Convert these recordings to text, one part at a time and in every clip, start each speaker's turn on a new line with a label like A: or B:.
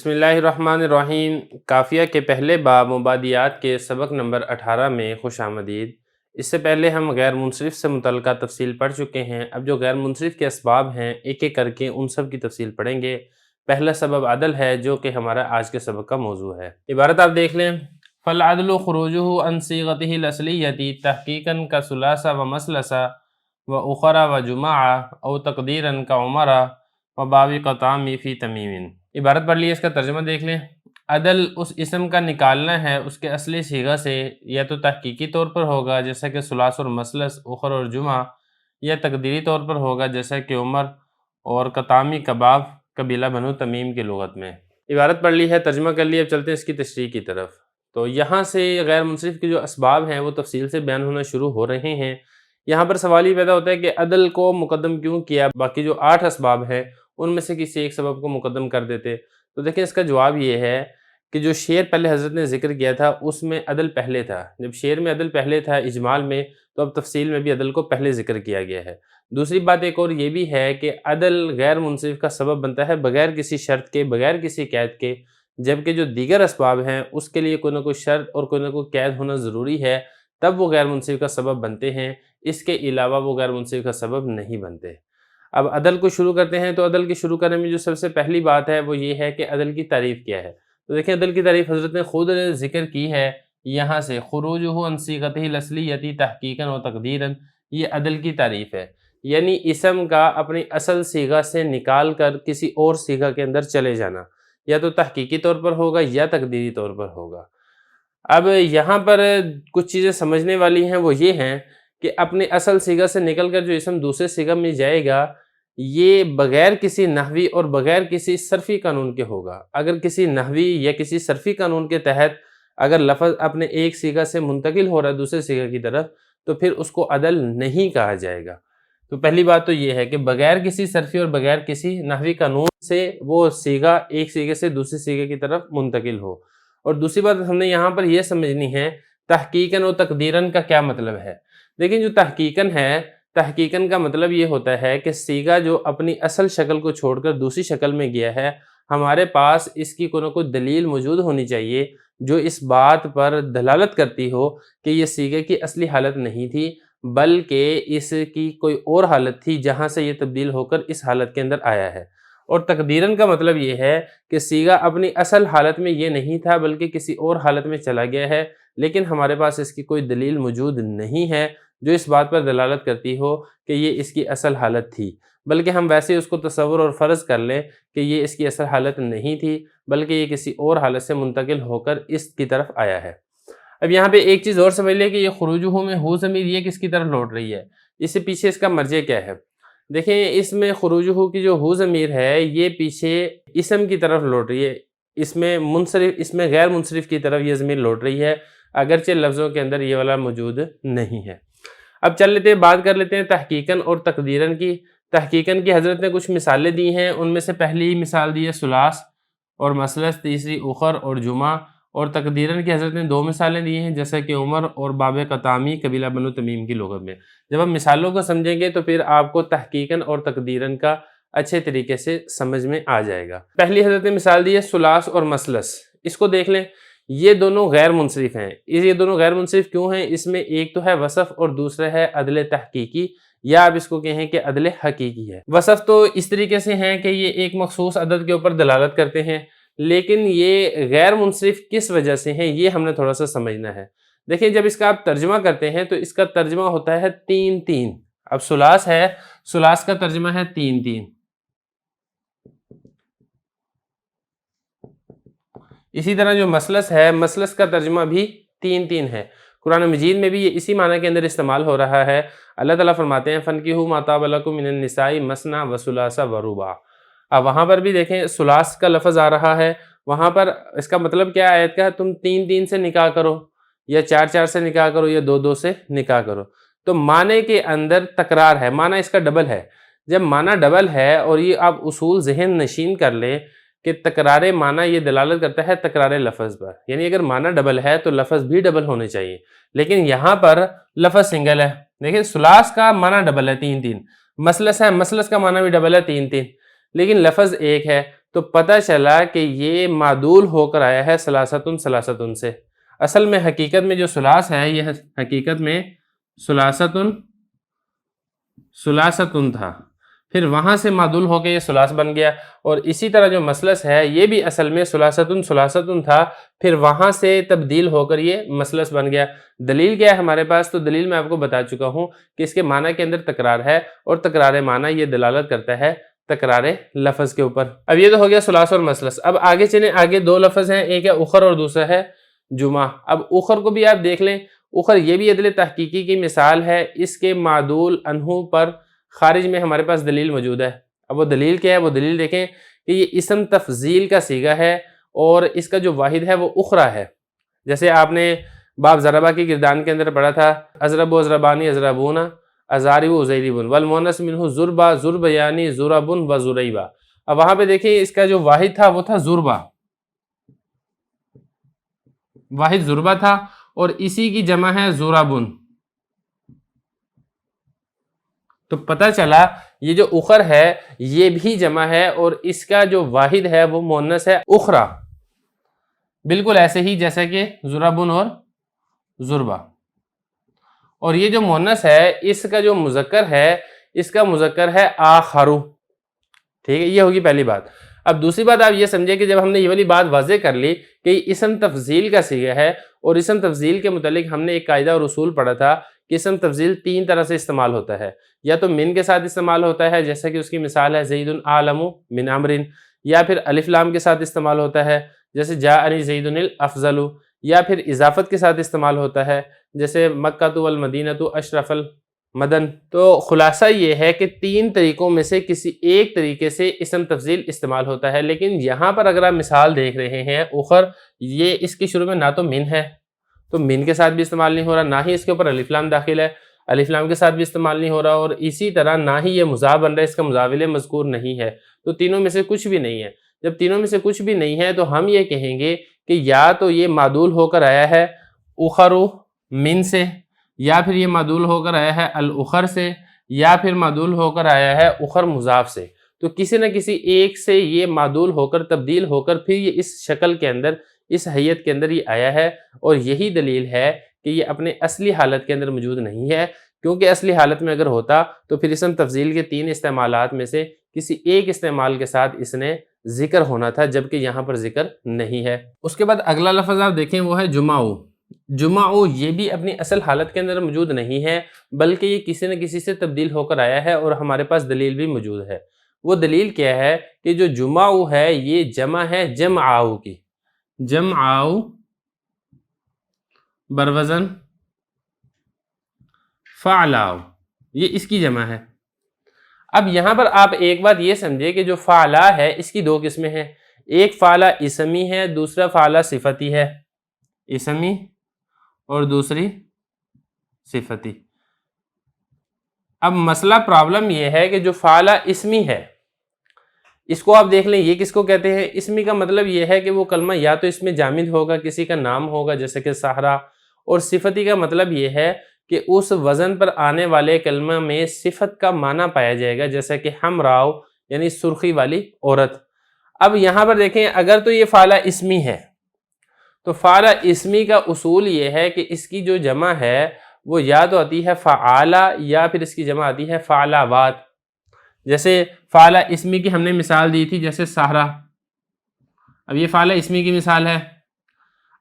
A: بسم اللہ الرحمن الرحیم۔ کافیہ کے پہلے باب مبادیات کے سبق نمبر 18 میں خوش آمدید۔ اس سے پہلے ہم غیر منصرف سے متعلقہ تفصیل پڑھ چکے ہیں۔ اب جو غیر منصرف کے اسباب ہیں ایک ایک کر کے ان سب کی تفصیل پڑھیں گے۔ پہلا سبب عدل ہے جو کہ ہمارا آج کے سبق کا موضوع ہے۔ عبارت آپ دیکھ لیں، فالعدل خروجه عن صيغته الأصلية تحقيقا كثلاثة ومثلثة وأخرى وجماعة أو تقديرا كعمرة وباب قطام في تميم۔ عبارت پڑھ لیے، اس کا ترجمہ دیکھ لیں۔ عدل اس اسم کا نکالنا ہے اس کے اصلی صیغہ سے، یا تو تحقیقی طور پر ہوگا جیسا کہ ثلاث اور مثلث، اخر اور جمعہ، یا تقدیری طور پر ہوگا جیسا کہ عمر اور قطامی کباب قبیلہ بنو تمیم کی لغت میں۔ عبارت پڑھ لی ہے، ترجمہ کر لیا، اب چلتے ہیں اس کی تشریح کی طرف۔ تو یہاں سے غیر منصرف کے جو اسباب ہیں وہ تفصیل سے بیان ہونا شروع ہو رہے ہیں۔ یہاں پر سوال یہ پیدا ہوتا ہے کہ عدل کو مقدم کیوں کیا، باقی جو 8 اسباب ہیں ان میں سے کسی ایک سبب کو مقدم کر دیتے۔ تو دیکھیں اس کا جواب یہ ہے کہ جو شعر پہلے حضرت نے ذکر کیا تھا اس میں عدل پہلے تھا۔ جب شعر میں عدل پہلے تھا اجمال میں، تو اب تفصیل میں بھی عدل کو پہلے ذکر کیا گیا ہے۔ دوسری بات ایک اور یہ بھی ہے کہ عدل غیر منصرف کا سبب بنتا ہے بغیر کسی شرط کے، بغیر کسی قید کے، جبکہ جو دیگر اسباب ہیں اس کے لیے کوئی نہ کوئی شرط اور کوئی نہ کوئی قید ہونا ضروری ہے، تب وہ غیر منصرف کا سبب بنتے ہیں۔ اس کے علاوہ وہ غیر منصرف کا سبب نہیں بنتے۔ اب عدل کو شروع کرتے ہیں، تو عدل کی شروع کرنے میں جو سب سے پہلی بات ہے وہ یہ ہے کہ عدل کی تعریف کیا ہے۔ تو دیکھیں عدل کی تعریف حضرت نے خود ذکر کی ہے یہاں سے، خروجہ عن صیغتہ الاصلیۃ تحقیقا و تقدیرا، یہ عدل کی تعریف ہے، یعنی اسم کا اپنی اصل صیغہ سے نکال کر کسی اور صیغہ کے اندر چلے جانا، یا تو تحقیقی طور پر ہوگا یا تقدیری طور پر ہوگا۔ اب یہاں پر کچھ چیزیں سمجھنے والی ہیں، وہ یہ ہیں کہ اپنی اصل صیغہ سے نکل کر جو اسم دوسرے صیغہ میں جائے گا، یہ بغیر کسی نحوی اور بغیر کسی صرفی قانون کے ہوگا۔ اگر کسی نحوی یا کسی صرفی قانون کے تحت اگر لفظ اپنے ایک صیغہ سے منتقل ہو رہا ہے دوسرے صیغہ کی طرف، تو پھر اس کو عدل نہیں کہا جائے گا۔ تو پہلی بات تو یہ ہے کہ بغیر کسی صرفی اور بغیر کسی نحوی قانون سے وہ صیغہ ایک صیغے سے دوسرے صیغے کی طرف منتقل ہو۔ اور دوسری بات ہم نے یہاں پر یہ سمجھنی ہے تحقیقاً و تقدیراً کا کیا مطلب ہے۔ لیکن جو تحقیقاً ہے، تحقیقاً کا مطلب یہ ہوتا ہے کہ صیغہ جو اپنی اصل شکل کو چھوڑ کر دوسری شکل میں گیا ہے، ہمارے پاس اس کی کوئی نہ کوئی دلیل موجود ہونی چاہیے جو اس بات پر دلالت کرتی ہو کہ یہ صیغے کی اصلی حالت نہیں تھی، بلکہ اس کی کوئی اور حالت تھی جہاں سے یہ تبدیل ہو کر اس حالت کے اندر آیا ہے۔ اور تقدیراً کا مطلب یہ ہے کہ صیغہ اپنی اصل حالت میں یہ نہیں تھا بلکہ کسی اور حالت میں چلا گیا ہے، لیکن ہمارے پاس اس کی کوئی دلیل موجود نہیں ہے جو اس بات پر دلالت کرتی ہو کہ یہ اس کی اصل حالت تھی، بلکہ ہم ویسے اس کو تصور اور فرض کر لیں کہ یہ اس کی اصل حالت نہیں تھی بلکہ یہ کسی اور حالت سے منتقل ہو کر اس کی طرف آیا ہے۔ اب یہاں پہ ایک چیز اور سمجھ لیں کہ یہ خروجہ میں ہو ضمیر یہ کس کی طرف لوٹ رہی ہے، اس سے پیچھے اس کا مرجع کیا ہے۔ دیکھیں اس میں خروجہ کی جو ہو ضمیر ہے یہ پیچھے اسم کی طرف لوٹ رہی ہے، اس میں غیر منصرف کی طرف یہ ضمیر لوٹ رہی ہے، اگرچہ لفظوں کے اندر یہ والا موجود نہیں ہے۔ اب چل لیتے ہیں، بات کر لیتے ہیں تحقیقاً اور تقدیراً کی۔ تحقیقاً کی حضرت نے کچھ مثالیں دی ہیں، ان میں سے پہلی مثال دی ہے ثلاث اور مثلث، تیسری اخر اور جمعہ، اور تقدیراً کی حضرت نے 2 مثالیں دی ہیں جیسا کہ عمر اور باب قطامی قبیلہ بنو تمیم کی لغت میں۔ جب ہم مثالوں کو سمجھیں گے تو پھر آپ کو تحقیقاً اور تقدیراً کا اچھے طریقے سے سمجھ میں آ جائے گا۔ پہلی حضرت نے مثال دی ہے ثلاث اور مثلث، اس کو دیکھ لیں، یہ دونوں غیر منصرف ہیں۔ یہ دونوں غیر منصرف کیوں ہیں؟ اس میں ایک تو ہے وصف اور دوسرا ہے عدل تحقیقی، یا آپ اس کو کہیں کہ عدل حقیقی ہے۔ وصف تو اس طریقے سے ہیں کہ یہ ایک مخصوص عدد کے اوپر دلالت کرتے ہیں، لیکن یہ غیر منصرف کس وجہ سے ہیں یہ ہم نے تھوڑا سا سمجھنا ہے۔ دیکھیں جب اس کا آپ ترجمہ کرتے ہیں تو اس کا ترجمہ ہوتا ہے 3 3۔ اب ثلاث ہے، ثلاث کا ترجمہ ہے 3 3۔ اسی طرح جو مثلث ہے، مثلث کا ترجمہ بھی 3 3 ہے۔ قرآن مجید میں بھی یہ اسی معنی کے اندر استعمال ہو رہا ہے۔ اللہ تعالیٰ فرماتے ہیں فَانْكِحُوا مَا طَابَ لَكُم مِّنَ النِّسَاءِ مَثْنَىٰ وَثُلَاثَ وَرُبَاعَ۔ اب وہاں پر بھی دیکھیں ثلاث کا لفظ آ رہا ہے، وہاں پر اس کا مطلب کیا آیت کا ہے؟ تم 3 3 سے نکاح کرو، یا 4 4 سے نکاح کرو، یا 2 2 سے نکاح کرو۔ تو معنی کے اندر تکرار ہے، معنی اس کا ڈبل ہے۔ جب معنی ڈبل ہے، اور یہ آپ اصول ذہن نشین کر لیں کہ تکرار معنی یہ دلالت کرتا ہے تکرار لفظ پر، یعنی اگر معنی ڈبل ہے تو لفظ بھی ڈبل ہونے چاہیے، لیکن یہاں پر لفظ سنگل ہے۔ دیکھیں ثلاث کا معنی ڈبل ہے 3 3، مثلث ہے، مثلث کا معنی بھی ڈبل ہے 3 3، لیکن لفظ ایک ہے۔ تو پتہ چلا کہ یہ معدول ہو کر آیا ہے ثلاثتن ثلاثتن سے. اصل میں حقیقت میں جو ثلاث ہے یہ حقیقت میں ثلاثتن ثلاثتن تھا، پھر وہاں سے معدول ہو کے یہ ثلاث بن گیا. اور اسی طرح جو مثلث ہے یہ بھی اصل میں ثلاثتن ثلاثتن تھا، پھر وہاں سے تبدیل ہو کر یہ مثلث بن گیا. دلیل کیا ہے ہمارے پاس؟ تو دلیل میں آپ کو بتا چکا ہوں کہ اس کے معنی کے اندر تکرار ہے، اور تکرار معنی یہ دلالت کرتا ہے تکرار لفظ کے اوپر. اب یہ تو ہو گیا ثلاث اور مثلث. اب آگے چلیں، آگے دو لفظ ہیں، ایک ہے اخر اور دوسرا ہے جمعہ. اب اخر کو بھی آپ دیکھ لیں، اخر یہ بھی عدل تحقیقی کی مثال ہے. اس کے معدول انہو پر خارج میں ہمارے پاس دلیل موجود ہے. اب وہ دلیل کیا ہے؟ وہ دلیل دیکھیں کہ یہ اسم تفضیل کا صیغہ ہے اور اس کا جو واحد ہے وہ اخرى ہے. جیسے آپ نے باب ضربہ کی گردان کے اندر پڑھا تھا، اضرب و اضربانی اضربونا ازارب و زیربن والمؤنث منہ ضربہ ضربیانی ضربن و ضریبہ. اب وہاں پہ دیکھیں اس کا جو واحد تھا وہ تھا ضربہ، واحد ضربہ تھا، اور اسی کی جمع ہے ضربن. تو پتہ چلا یہ جو اخر ہے یہ بھی جمع ہے اور اس کا جو واحد ہے وہ مؤنث ہے اخرى، بالکل ایسے ہی جیسا کہ ضربن اور ضربہ. اور یہ جو مؤنث ہے اس کا جو مذکر ہے اس کا مذکر ہے آخرو. ٹھیک ہے، یہ ہوگی پہلی بات. اب دوسری بات آپ یہ سمجھے کہ جب ہم نے یہ والی بات واضح کر لی کہ یہ اسم تفضیل کا صیغہ ہے، اور اسم تفضیل کے متعلق ہم نے ایک قاعدہ اور اصول پڑھا تھا کہ اسم تفضیل تین طرح سے استعمال ہوتا ہے. یا تو من کے ساتھ استعمال ہوتا ہے، جیسا کہ اس کی مثال ہے زید اعلم من عمر، یا پھر الف لام کے ساتھ استعمال ہوتا ہے جیسے جاءنی زید الافضل، یا پھر اضافت کے ساتھ استعمال ہوتا ہے جیسے مکہ والمدینہ اشرف المدن. تو خلاصہ یہ ہے کہ تین طریقوں میں سے کسی ایک طریقے سے اسم تفضیل استعمال ہوتا ہے. لیکن یہاں پر اگر آپ مثال دیکھ رہے ہیں اخر، یہ اس کے شروع میں نہ تو من ہے تو من کے ساتھ بھی استعمال نہیں ہو رہا، نہ ہی اس کے اوپر الف لام داخل ہے، الف لام کے ساتھ بھی استعمال نہیں ہو رہا، اور اسی طرح نہ ہی یہ مضاف بن رہا ہے، اس کا مضاف الیہ مذکور نہیں ہے. تو تینوں میں سے کچھ بھی نہیں ہے. جب تینوں میں سے کچھ بھی نہیں ہے تو ہم یہ کہیں گے کہ یا تو یہ معدول ہو کر آیا ہے اخر من سے، یا پھر یہ معدول ہو کر آیا ہے الاخر سے، یا پھر معدول ہو کر آیا ہے اخر مضاف سے. تو کسی نہ کسی ایک سے یہ معدول ہو کر تبدیل ہو کر پھر یہ اس شکل کے اندر، اس حیت کے اندر یہ آیا ہے. اور یہی دلیل ہے کہ یہ اپنے اصلی حالت کے اندر موجود نہیں ہے، کیونکہ اصلی حالت میں اگر ہوتا تو پھر اسم تفضیل کے تین استعمالات میں سے کسی ایک استعمال کے ساتھ اس نے ذکر ہونا تھا، جبکہ یہاں پر ذکر نہیں ہے. اس کے بعد اگلا لفظ آپ دیکھیں وہ ہے جمعو. جمعو یہ بھی اپنی اصل حالت کے اندر موجود نہیں ہے، بلکہ یہ کسی نہ کسی سے تبدیل ہو کر آیا ہے، اور ہمارے پاس دلیل بھی موجود ہے. وہ دلیل کیا ہے کہ جو جمعو ہے یہ جمع ہے جمعاو کی. جمعاو بروزن فعلاو، یہ اس کی جمع ہے. اب یہاں پر آپ ایک بات یہ سمجھے کہ جو فعلا ہے اس کی دو قسمیں ہیں، ایک فعلا اسمی ہے، دوسرا فعلا صفتی ہے. اسمی اور دوسری صفتی. اب مسئلہ پرابلم یہ ہے کہ جو فعلا اسمی ہے اس کو آپ دیکھ لیں، یہ کس کو کہتے ہیں؟ اسمی کا مطلب یہ ہے کہ وہ کلمہ یا تو اس میں جامد ہوگا، کسی کا نام ہوگا جیسے کہ سہرا، اور صفتی کا مطلب یہ ہے کہ اس وزن پر آنے والے کلمہ میں صفت کا معنی پایا جائے گا، جیسا کہ حمراؤ یعنی سرخی والی عورت. اب یہاں پر دیکھیں اگر تو یہ فعلا اسمی ہے تو فعلا اسمی کا اصول یہ ہے کہ اس کی جو جمع ہے وہ یا تو آتی ہے فعالہ یا پھر اس کی جمع آتی ہے فعلاوات. جیسے فعلا اسمی کی ہم نے مثال دی تھی جیسے سہرا. اب یہ فعلا اسمی کی مثال ہے.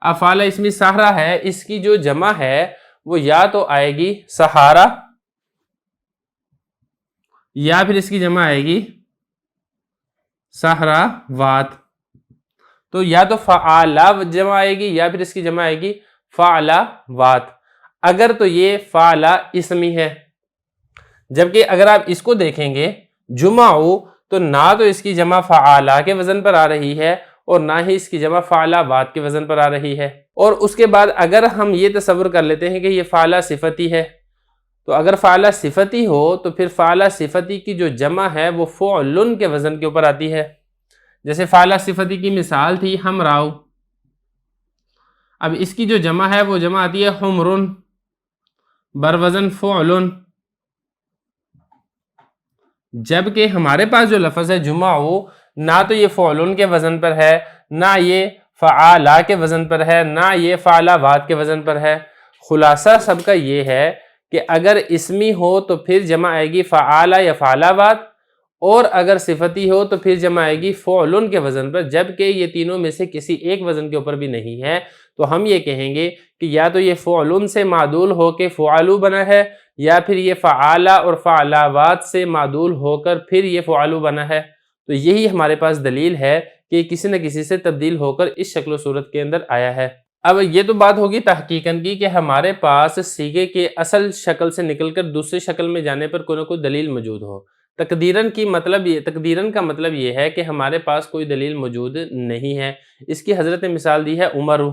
A: اب فعلا اسمی سہرا ہے، اس کی جو جمع ہے وہ یا تو آئے گی سہارا یا پھر اس کی جمع آئے گی سہراوات. تو یا تو فعالا جمع آئے گی یا پھر اس کی جمع آئے گی فعلاوات. اگر تو یہ فعلا اسمی ہے، جبکہ اگر آپ اس کو دیکھیں گے جمعو تو نہ تو اس کی جمع فعالا کے وزن پر آ رہی ہے اور نہ ہی اس کی جمع فعلاوات کے وزن پر آ رہی ہے. اور اس کے بعد اگر ہم یہ تصور کر لیتے ہیں کہ یہ فعلا صفتی ہے، تو اگر فعلا صفتی ہو تو پھر فعلا صفتی کی جو جمع ہے وہ فعلن کے وزن کے اوپر آتی ہے. جیسے فعلا صفتی کی مثال تھی حمراؤ، اب اس کی جو جمع ہے وہ جمع آتی ہے حمرن بروزن فعلن. جبکہ ہمارے پاس جو لفظ ہے جمعو نہ تو یہ فعلن کے وزن پر ہے، نہ یہ فعالا کے وزن پر ہے، نہ یہ فعلاوات کے وزن پر ہے۔ خلاصہ سب کا یہ ہے کہ اگر اسمی ہو تو پھر جمع آئے گی فعالا یا فعلاوات، اور اگر صفتی ہو تو پھر جمع آئے گی فعلن کے وزن پر، جبکہ یہ تینوں میں سے کسی ایک وزن کے اوپر بھی نہیں ہے، تو ہم یہ کہیں گے کہ یا تو یہ فعلن سے معدول ہو کے فعلو بنا ہے، یا پھر یہ فعالا اور فعلاوات سے معدول ہو کر پھر یہ فعلو بنا ہے۔ تو یہی ہمارے پاس دلیل ہے کہ کسی نہ کسی سے تبدیل ہو کر اس شکل و صورت کے اندر آیا ہے۔ اب یہ تو بات ہوگی تحقیقاً کی کہ ہمارے پاس صیغے کے اصل شکل سے نکل کر دوسری شکل میں جانے پر کوئی نہ کوئی دلیل موجود ہو۔ تقدیراً کا مطلب یہ ہے کہ ہمارے پاس کوئی دلیل موجود نہیں ہے۔ اس کی حضرت مثال دی ہے عمرو۔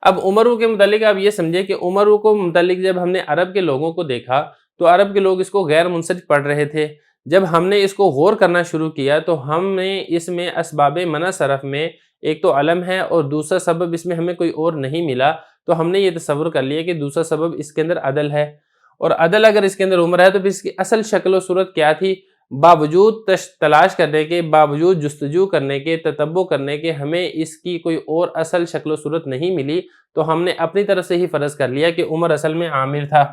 A: اب عمرو کے متعلق آپ یہ سمجھے کہ عمرو کو متعلق جب ہم نے عرب کے لوگوں کو دیکھا تو عرب کے لوگ اس کو غیر منصرف پڑھ رہے تھے۔ جب ہم نے اس کو غور کرنا شروع کیا تو ہم نے اس میں اسباب منع صرف میں ایک تو علم ہے اور دوسرا سبب اس میں ہمیں کوئی اور نہیں ملا، تو ہم نے یہ تصور کر لیا کہ دوسرا سبب اس کے اندر عدل ہے، اور عدل اگر اس کے اندر عمر ہے تو پھر اس کی اصل شکل و صورت کیا تھی؟ باوجود تلاش کرنے کے، باوجود جستجو کرنے کے، تتبع کرنے کے ہمیں اس کی کوئی اور اصل شکل و صورت نہیں ملی، تو ہم نے اپنی طرف سے ہی فرض کر لیا کہ عمر اصل میں عامر تھا۔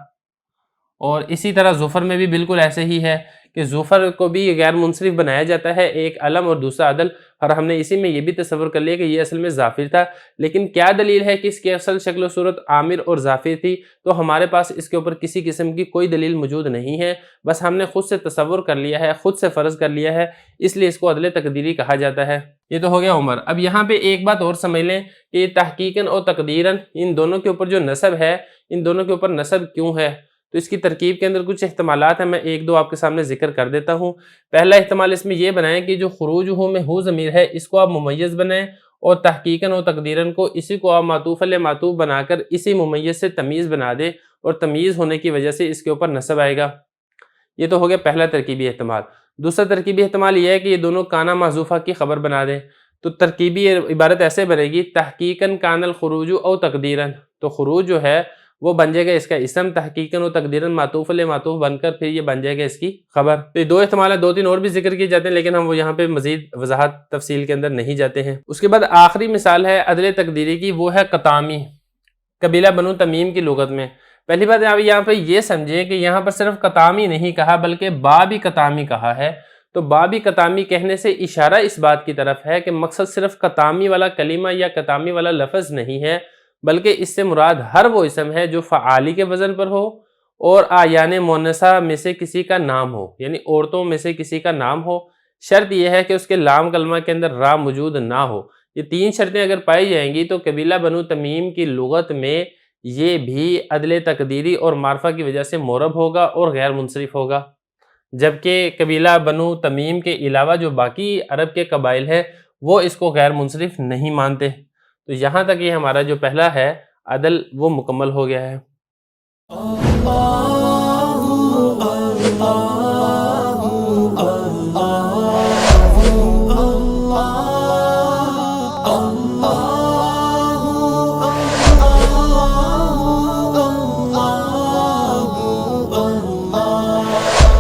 A: اور اسی طرح ظفر میں بھی بالکل ایسے ہی ہے کہ ظفر کو بھی غیر منصرف بنایا جاتا ہے، ایک علم اور دوسرا عدل، اور ہم نے اسی میں یہ بھی تصور کر لیا کہ یہ اصل میں ظافر تھا۔ لیکن کیا دلیل ہے کہ اس کی اصل شکل و صورت عامر اور ظافر تھی؟ تو ہمارے پاس اس کے اوپر کسی قسم کی کوئی دلیل موجود نہیں ہے، بس ہم نے خود سے تصور کر لیا ہے، خود سے فرض کر لیا ہے، اس لیے اس کو عدل تقدیری کہا جاتا ہے۔ یہ تو ہو گیا عمر۔ اب یہاں پہ ایک بات اور سمجھ لیں کہ تحقیقاً اور تقدیراً ان دونوں کے اوپر جو نسب ہے، ان دونوں کے اوپر نسب کیوں ہے؟ تو اس کی ترکیب کے اندر کچھ احتمالات ہیں، میں ایک دو آپ کے سامنے ذکر کر دیتا ہوں۔ پہلا احتمال اس میں یہ بنائیں کہ جو خروج ہو میں ہو ضمیر ہے اس کو آپ ممیز بنائیں، اور تحقیقاً و تقدیراً کو اسی کو آپ معطوف علیہ معطوف بنا کر اسی ممیز سے تمیز بنا دیں، اور تمیز ہونے کی وجہ سے اس کے اوپر نسب آئے گا۔ یہ تو ہو گیا پہلا ترکیبی احتمال۔ دوسرا ترکیبی احتمال یہ ہے کہ یہ دونوں کانا محذوفہ کی خبر بنا دیں، تو ترکیبی عبارت ایسے بنے گی تحقیقاً کان الخروج او تقدیراً، تو خروج جو ہے وہ بن جائے گا اس کا اسم، تحقیقاً و تقدیراً معطوف علیہ معطوف بن کر پھر یہ بن جائے گا اس کی خبر۔ تو یہ دو احتمال ہیں، دو تین اور بھی ذکر کیے جاتے ہیں لیکن ہم وہ یہاں پہ مزید وضاحت تفصیل کے اندر نہیں جاتے ہیں۔ اس کے بعد آخری مثال ہے عدل تقدیری کی، وہ ہے قطامی، قبیلہ بنو تمیم کی لغت میں۔ پہلی بات آپ یہاں پہ یہ سمجھیں کہ یہاں پر صرف قطامی نہیں کہا بلکہ بابی قطامی کہا ہے۔ تو بابی قطامی کہنے سے اشارہ اس بات کی طرف ہے کہ مقصد صرف قطامی والا کلمہ یا قطامی والا لفظ نہیں ہے، بلکہ اس سے مراد ہر وہ اسم ہے جو فعالی کے وزن پر ہو اور آیان مونثہ میں سے کسی کا نام ہو، یعنی عورتوں میں سے کسی کا نام ہو۔ شرط یہ ہے کہ اس کے لام کلمہ کے اندر را موجود نہ ہو۔ یہ تین شرطیں اگر پائی جائیں گی تو قبیلہ بنو تمیم کی لغت میں یہ بھی عدل تقدیری اور معرفہ کی وجہ سے معرب ہوگا اور غیر منصرف ہوگا، جبکہ قبیلہ بنو تمیم کے علاوہ جو باقی عرب کے قبائل ہیں وہ اس کو غیر منصرف نہیں مانتے۔ تو یہاں تک یہ ہمارا جو پہلا ہے عدل وہ مکمل ہو گیا ہے۔